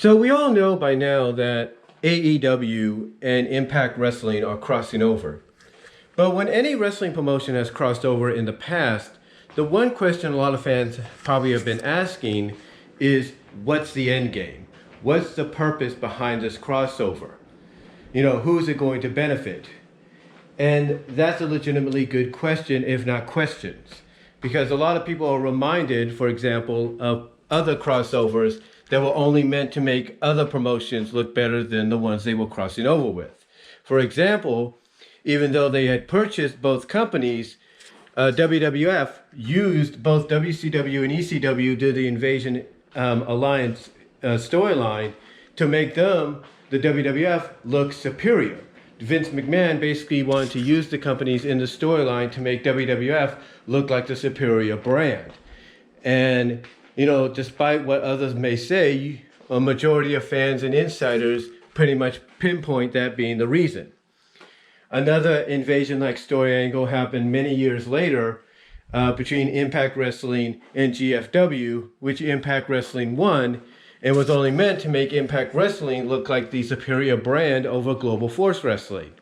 So we all know by now that AEW and Impact Wrestling are crossing over. But when any wrestling promotion has crossed over in the past, the one question a lot of fans probably have been asking is, what's the end game? What's the purpose behind this crossover? Who's it going to benefit? And that's a legitimately good question, if not questions. Because a lot of people are reminded, for example, of other crossovers that were only meant to make other promotions look better than the ones they were crossing over with. For example, even though they had purchased both companies, WWF used both WCW and ECW to the Invasion Alliance storyline to make them, the WWF, look superior. Vince McMahon basically wanted to use the companies in the storyline to make WWF look like the superior brand. And, despite what others may say, a majority of fans and insiders pretty much pinpoint that being the reason. Another invasion-like story angle happened many years later between Impact Wrestling and GFW, which Impact Wrestling won, and was only meant to make Impact Wrestling look like the superior brand over Global Force Wrestling.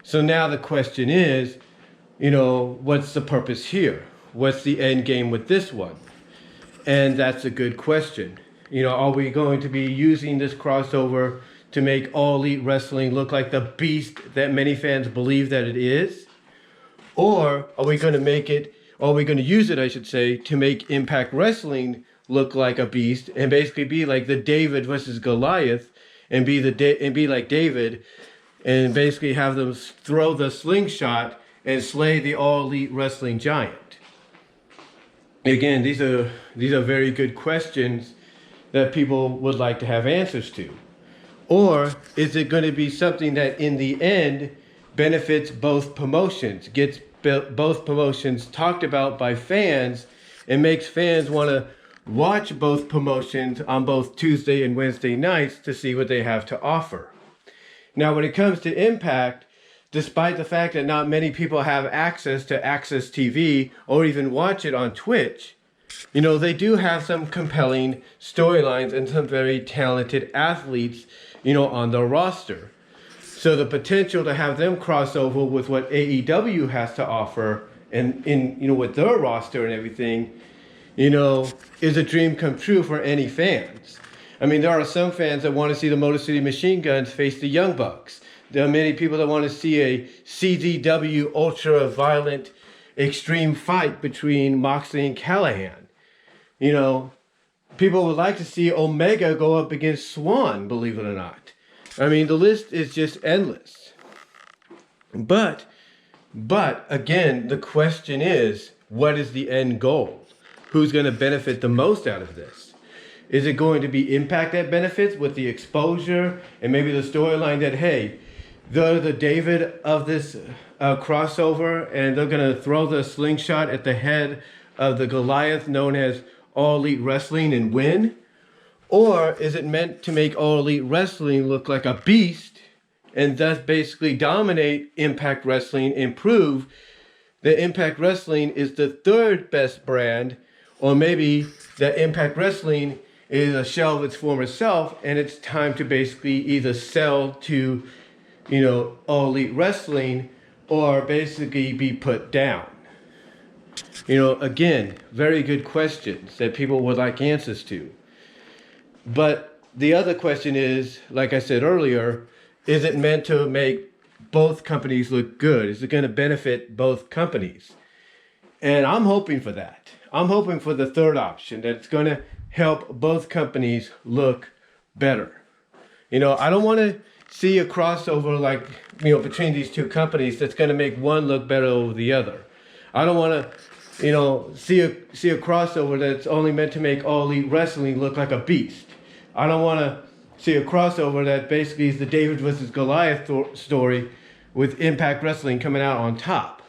So now the question is, what's the purpose here? What's the end game with this one? And that's a good question. Are we going to be using this crossover to make All Elite Wrestling look like the beast that many fans believe that it is? Or are we going to use it, I should say, to make Impact Wrestling look like a beast and basically be like the David versus Goliath and be like David and basically have them throw the slingshot and slay the All Elite Wrestling giant? Again, these are very good questions that people would like to have answers to. Or is it going to be something that in the end benefits both promotions, gets both promotions talked about by fans, and makes fans want to watch both promotions on both Tuesday and Wednesday nights to see what they have to offer? Now, when it comes to Impact, despite the fact that not many people have access to Access TV or even watch it on Twitch, they do have some compelling storylines and some very talented athletes, on their roster. So the potential to have them cross over with what AEW has to offer and with their roster and everything, is a dream come true for any fans. I mean, there are some fans that want to see the Motor City Machine Guns face the Young Bucks. There are many people that want to see a CZW ultra-violent extreme fight between Moxley and Callahan. People would like to see Omega go up against Swan, believe it or not. I mean, the list is just endless. But again, the question is, what is the end goal? Who's going to benefit the most out of this? Is it going to be Impact that benefits with the exposure and maybe the storyline that, hey, they're the David of this crossover and they're going to throw the slingshot at the head of the Goliath known as All Elite Wrestling and win? Or is it meant to make All Elite Wrestling look like a beast and thus basically dominate Impact Wrestling and prove that Impact Wrestling is the third best brand, or maybe that Impact Wrestling is a shell of its former self and it's time to basically either sell to All Elite Wrestling or basically be put down? Again, very good questions that people would like answers to. But the other question is, like I said earlier, is it meant to make both companies look good? Is it going to benefit both companies? And I'm hoping for that. I'm hoping for the third option, that it's going to help both companies look better. I don't want to see a crossover like, between these two companies that's going to make one look better over the other. I don't want to, see a crossover that's only meant to make All Elite Wrestling look like a beast. I don't want to see a crossover that basically is the David versus Goliath story with Impact Wrestling coming out on top.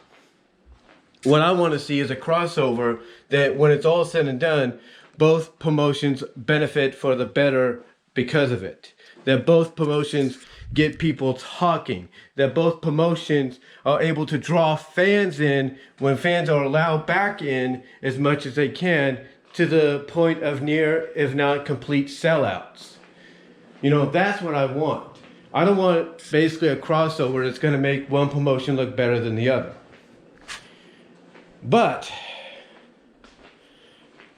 What I want to see is a crossover that when it's all said and done, both promotions benefit for the better because of it. That both promotions get people talking. That both promotions are able to draw fans in when fans are allowed back in as much as they can, to the point of near, if not complete, sellouts. That's what I want. I don't want basically a crossover that's going to make one promotion look better than the other. But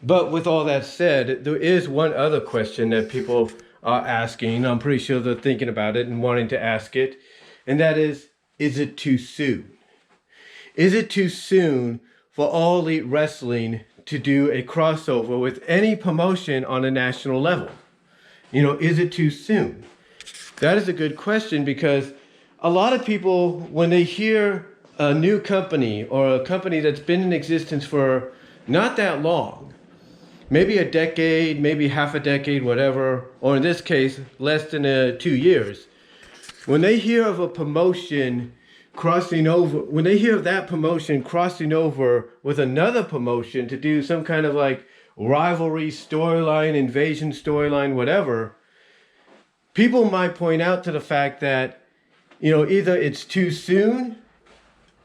with all that said, there is one other question that people are asking. I'm pretty sure they're thinking about it and wanting to ask it. And that is it too soon? Is it too soon for All Elite Wrestling to do a crossover with any promotion on a national level? Is it too soon? That is a good question, because a lot of people, when they hear a new company or a company that's been in existence for not that long, maybe a decade, maybe half a decade, whatever, or in this case, less than 2 years, when they hear of a promotion crossing over, when they hear of that promotion crossing over with another promotion to do some kind of like rivalry storyline, invasion storyline, whatever, people might point out to the fact that, either it's too soon,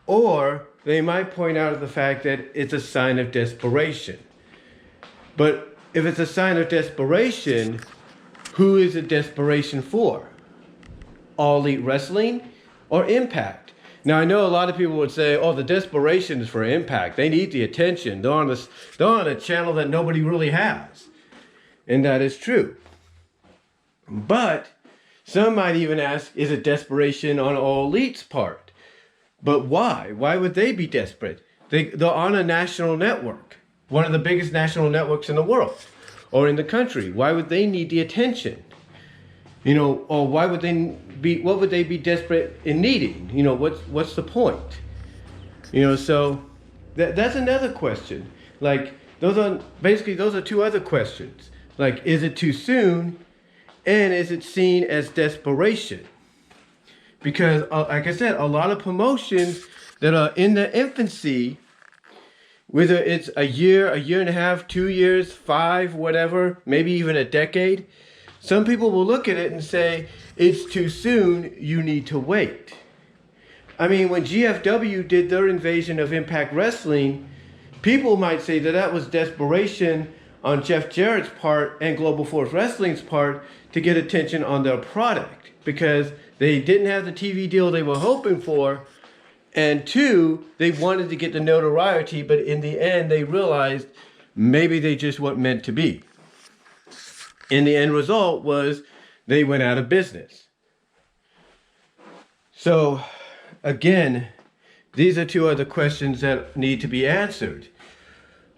or they might point out to the fact that it's a sign of desperation. But if it's a sign of desperation, who is it desperation for? All Elite Wrestling or Impact? Now, I know a lot of people would say, oh, the desperation is for Impact. They need the attention. They're on a channel that nobody really has. And that is true. But some might even ask, is it desperation on All Elite's part? But why? Why would they be desperate? They're on a national network, one of the biggest national networks in the world or in the country. Why would they need the attention? Or why would what would they be desperate in needing? What's the point? So that's another question. Like, those are two other questions. Like, is it too soon? And is it seen as desperation? Because, like I said, a lot of promotions that are in their infancy, whether it's a year and a half, 2 years, 5, whatever, maybe even a decade, some people will look at it and say, it's too soon, you need to wait. I mean, when GFW did their invasion of Impact Wrestling, people might say that was desperation on Jeff Jarrett's part and Global Force Wrestling's part to get attention on their product, because they didn't have the TV deal they were hoping for, and 2, they wanted to get the notoriety, but in the end they realized maybe they just weren't meant to be. And the end result was they went out of business. So, again, these are two other questions that need to be answered.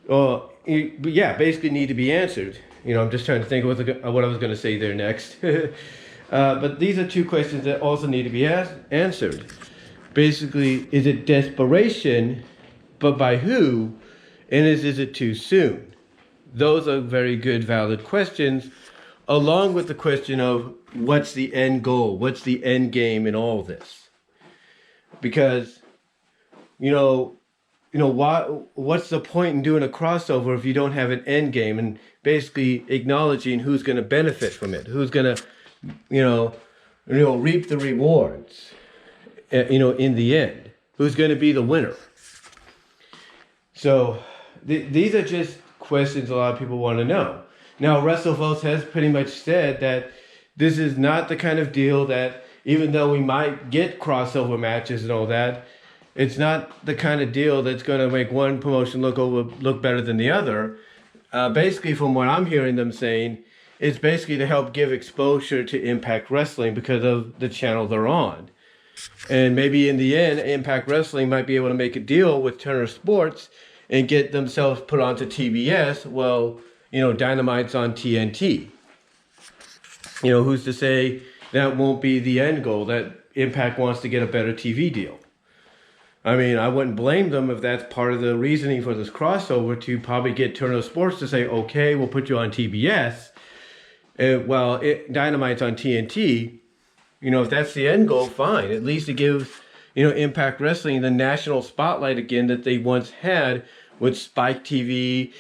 Basically need to be answered. I'm just trying to think of what I was going to say there next. But these are two questions that also need to be answered. Basically, is it desperation, but by who? And is it too soon? Those are very good, valid questions, along with the question of what's the end goal? What's the end game in all this? Because, what's the point in doing a crossover if you don't have an end game and basically acknowledging who's going to benefit from it, who's going to, reap the rewards, in the end, who's going to be the winner. So these are just questions a lot of people want to know. Now, WrestleVotes has pretty much said that this is not the kind of deal that, even though we might get crossover matches and all that, it's not the kind of deal that's going to make one promotion look better than the other. Basically, from what I'm hearing them saying, it's basically to help give exposure to Impact Wrestling because of the channel they're on. And maybe in the end, Impact Wrestling might be able to make a deal with Turner Sports and get themselves put onto TBS. Well, Dynamite's on TNT. Who's to say that won't be the end goal, that Impact wants to get a better TV deal? I mean, I wouldn't blame them if that's part of the reasoning for this crossover, to probably get Turner Sports to say, okay, we'll put you on TBS. While Dynamite's on TNT, if that's the end goal, fine. At least it gives, Impact Wrestling the national spotlight again that they once had with Spike TV.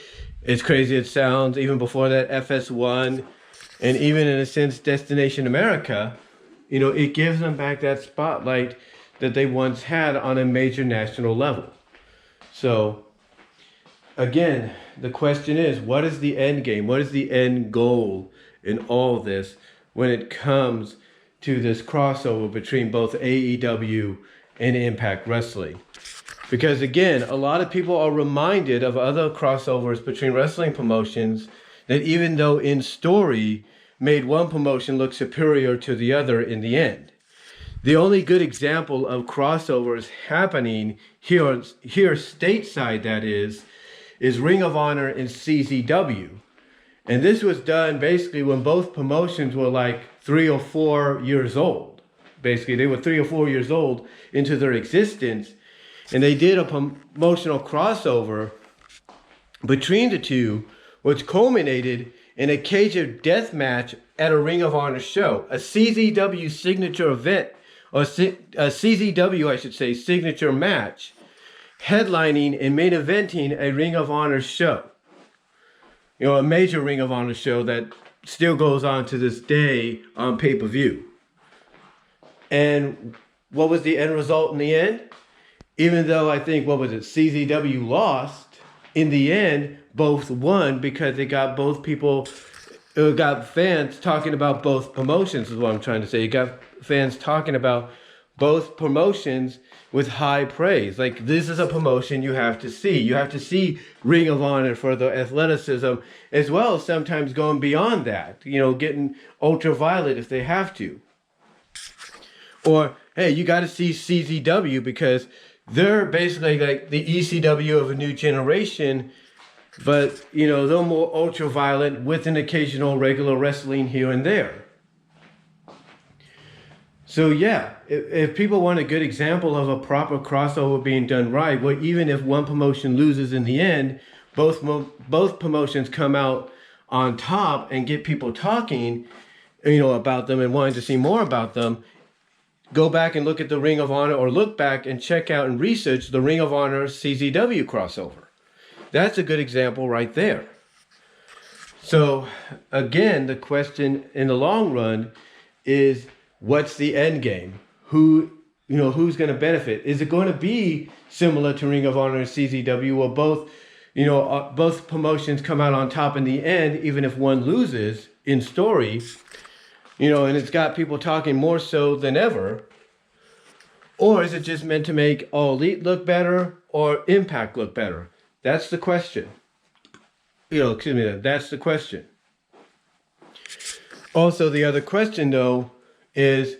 As crazy as it sounds, even before that, FS1, and even in a sense, Destination America, it gives them back that spotlight that they once had on a major national level. So, again, the question is, what is the end game? What is the end goal in all this when it comes to this crossover between both AEW and Impact Wrestling. Because again, a lot of people are reminded of other crossovers between wrestling promotions that even though in story made one promotion look superior to the other in the end. The only good example of crossovers happening here stateside, that is Ring of Honor and CZW. And this was done basically when both promotions were like 3 or 4 years old. Basically, they were 3 or 4 years old into their existence. And they did a promotional crossover between the two, which culminated in a cage of death match at a Ring of Honor show, a CZW signature event, or a CZW, I should say, signature match, headlining and main eventing a Ring of Honor show. You know, a major Ring of Honor show that still goes on to this day on pay-per-view. And what was the end result in the end? Even though I think, CZW lost, in the end, both won because it got it got fans talking about both promotions is what I'm trying to say. It got fans talking about both promotions with high praise. Like, this is a promotion you have to see. You have to see Ring of Honor for the athleticism, as well as sometimes going beyond that, you know, getting ultraviolet if they have to. Or, hey, you got to see CZW because they're basically like the ECW of a new generation, but, you know, they're more ultraviolet with an occasional regular wrestling here and there. So yeah, if people want a good example of a proper crossover being done right, where even if one promotion loses in the end, both promotions come out on top and get people talking, you know, about them and wanting to see more about them, go back and look at the Ring of Honor, or look back and check out and research the Ring of Honor CZW crossover. That's a good example right there. So again, the question in the long run is, what's the end game? Who's going to benefit? Is it going to be similar to Ring of Honor and CZW, where both promotions come out on top in the end, even if one loses in story, you know, and it's got people talking more so than ever? Or is it just meant to make All Elite look better or Impact look better? That's the question. That's the question. Also, the other question, though, is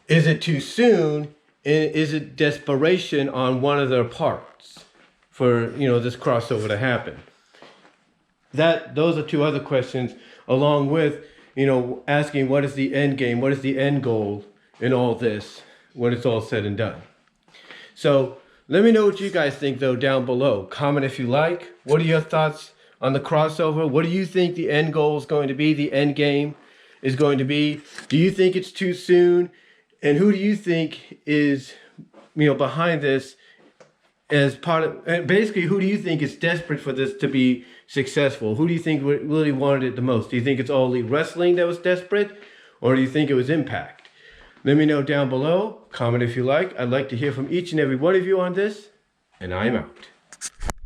it too soon? And is it desperation on one of their parts for, you know, this crossover to happen? Those are two other questions, along with, you know, asking what is the end game, what is the end goal in all this when it's all said and done. So let me know what you guys think, though, down below. Comment if you like. What are your thoughts on the crossover? What do you think the end goal is going to be, the end game is going to be? Do you think it's too soon? And who do you think is, you know, behind this as part of, and basically, who do you think is desperate for this to be successful? Who do you think really wanted it the most? Do you think it's All Elite Wrestling that was desperate? Or do you think it was Impact? Let me know down below. Comment if you like. I'd like to hear from each and every one of you on this. And I'm out.